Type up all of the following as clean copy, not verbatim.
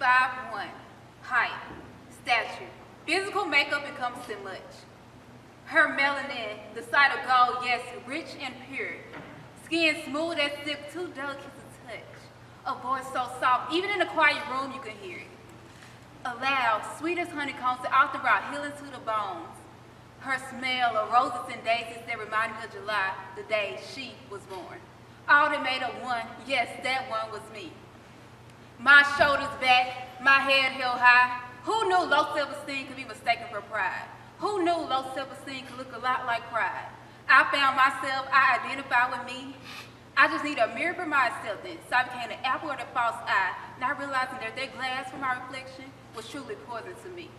5'1", height, stature, physical makeup encompassing much. Her melanin, the sight of gold, yes, rich and pure. Skin smooth as silk, too delicate to touch. A voice so soft, even in a quiet room you can hear it. A loud, sweet as honeycombs that often brought healing to the bones. Her smell of roses and daisies that reminded me of July, the day she was born. All that made up one, yes, that one was me. My shoulders back, my head held high. Who knew low self-esteem could be mistaken for pride? Who knew low self-esteem could look a lot like pride? I found myself, I identified with me. I just need a mirror for my acceptance, so I became the apple of the false eye, not realizing that glass for my reflection was truly poison to me.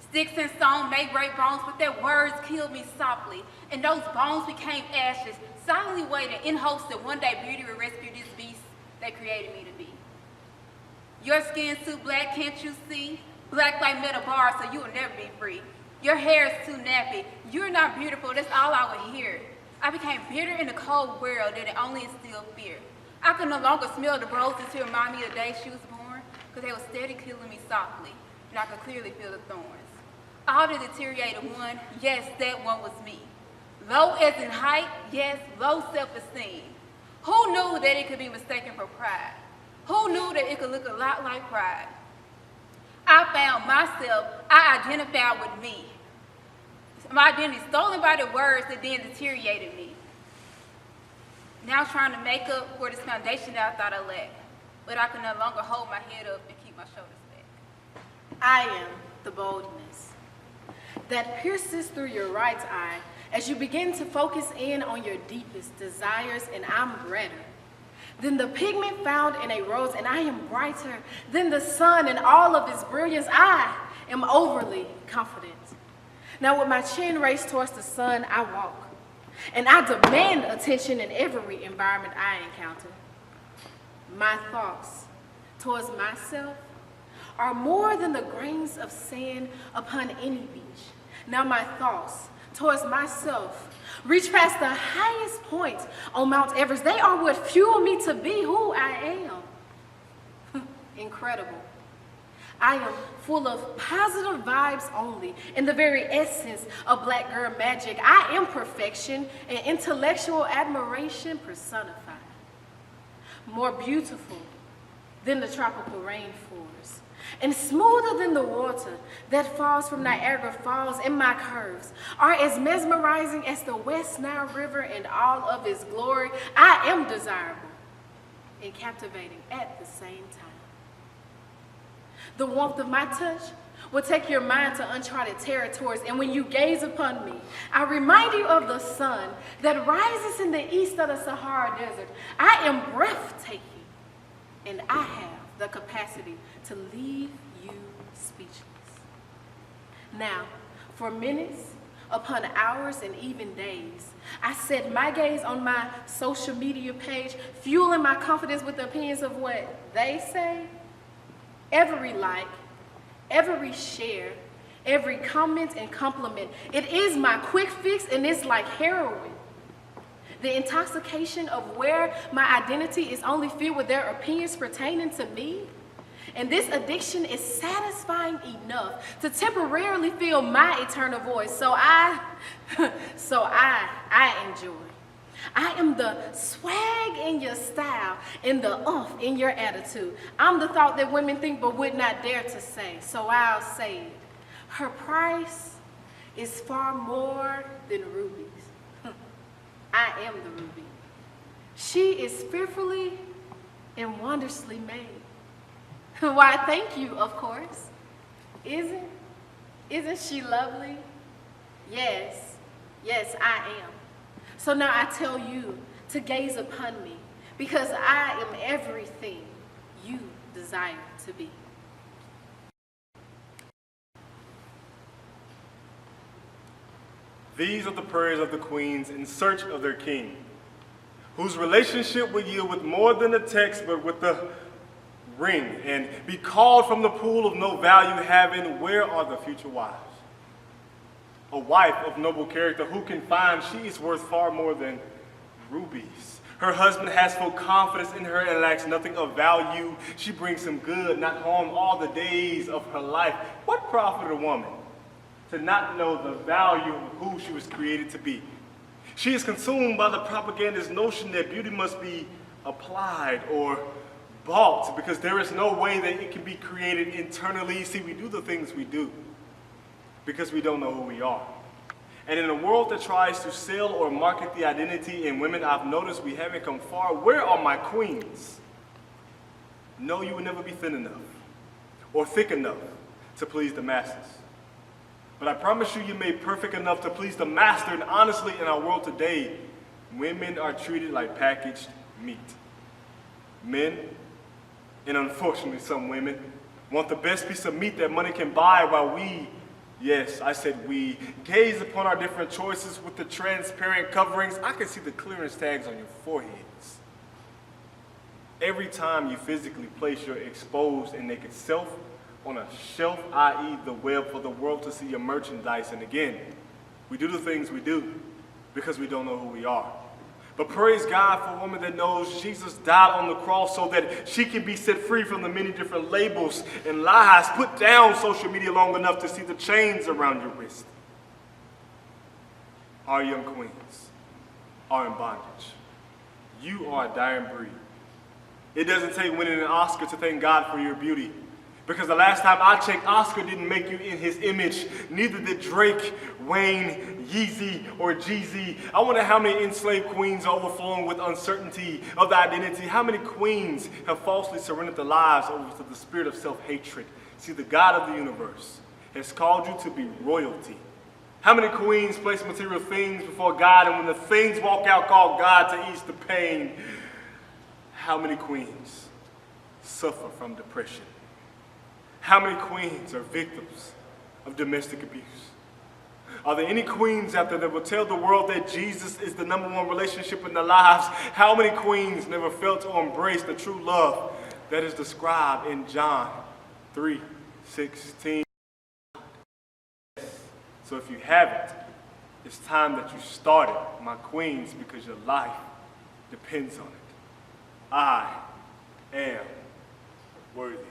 Sticks and stones may break bones, but their words killed me softly, and those bones became ashes, silently waiting in hopes that one day beauty would rescue this beast they created me to be. Your skin's too black, can't you see? Black like metal bars, so you will never be free. Your hair is too nappy. You're not beautiful, that's all I would hear. I became bitter in the cold world that it only instilled fear. I could no longer smell the roses to remind me of the day she was born, because they were steady killing me softly, and I could clearly feel the thorns. All the deteriorated one, yes, that one was me. Low as in height, yes, low self-esteem. Who knew that it could be mistaken for pride? Who knew that it could look a lot like pride? I found myself, I identified with me. My identity stolen by the words that then deteriorated me. Now trying to make up for this foundation that I thought I lacked, but I can no longer hold my head up and keep my shoulders back. I am the boldness that pierces through your right eye as you begin to focus in on your deepest desires, and I'm redder than the pigment found in a rose, and I am brighter than the sun in all of its brilliance. I am overly confident. Now with my chin raised towards the sun, I walk, and I demand attention in every environment I encounter. My thoughts towards myself are more than the grains of sand upon any beach. Now my thoughts towards myself reach past the highest point on Mount Everest. They are what fuel me to be who I am. Incredible. I am full of positive vibes only, in the very essence of black girl magic. I am perfection and intellectual admiration personified. More beautiful than the tropical rainforest, and smoother than the water that falls from Niagara Falls, and my curves are as mesmerizing as the West Nile River in all of its glory. I am desirable and captivating at the same time. The warmth of my touch will take your mind to uncharted territories, and when you gaze upon me, I remind you of the sun that rises in the east of the Sahara Desert. I am breathtaking, and I have the capacity to leave you speechless. Now, for minutes, upon hours, and even days, I set my gaze on my social media page, fueling my confidence with the opinions of what they say. Every like, every share, every comment and compliment, it is my quick fix, and it's like heroin. The intoxication of where my identity is only filled with their opinions pertaining to me. And this addiction is satisfying enough to temporarily fill my eternal void. So I enjoy. I am the swag in your style and the umph in your attitude. I'm the thought that women think but would not dare to say. So I'll say it. Her price is far more than rubies. I am the ruby. She is fearfully and wondrously made. Why, thank you, of course. Isn't she lovely? Yes, I am. So now I tell you to gaze upon me, because I am everything you desire to be. These are the prayers of the queens in search of their king, whose relationship will yield with more than a text, but with the ring, and be called from the pool of no value, having, where are the future wives? A wife of noble character who can find she is worth far more than rubies. Her husband has full confidence in her and lacks nothing of value. She brings him good, not harm, all the days of her life. What profit a woman to not know the value of who she was created to be? She is consumed by the propagandist notion that beauty must be applied or bought because there is no way that it can be created internally. See, we do the things we do because we don't know who we are. And in a world that tries to sell or market the identity in women, I've noticed we haven't come far. Where are my queens? No, you will never be thin enough or thick enough to please the masses. But I promise you, you're made perfect enough to please the master. And honestly, in our world today, women are treated like packaged meat. Men, and unfortunately some women, want the best piece of meat that money can buy while we, yes, I said we, gaze upon our different choices with the transparent coverings. I can see the clearance tags on your foreheads. Every time you physically place your exposed and naked self on a shelf, i.e. the web, for the world to see your merchandise. And again, we do the things we do because we don't know who we are. But praise God for a woman that knows Jesus died on the cross so that she can be set free from the many different labels and lies. Put down social media long enough to see the chains around your wrist. Our young queens are in bondage. You are a dying breed. It doesn't take winning an Oscar to thank God for your beauty. Because the last time I checked, Oscar didn't make you in his image. Neither did Drake, Wayne, Yeezy, or Jeezy. I wonder how many enslaved queens are overflowing with uncertainty of the identity. How many queens have falsely surrendered their lives over to the spirit of self-hatred? See, the God of the universe has called you to be royalty. How many queens place material things before God, and when the things walk out, call God to ease the pain? How many queens suffer from depression? How many queens are victims of domestic abuse? Are there any queens out there that will tell the world that Jesus is the #1 relationship in their lives? How many queens never felt to embrace the true love that is described in John 3:16? So if you haven't, it's time that you started, my queens, because your life depends on it. I am worthy.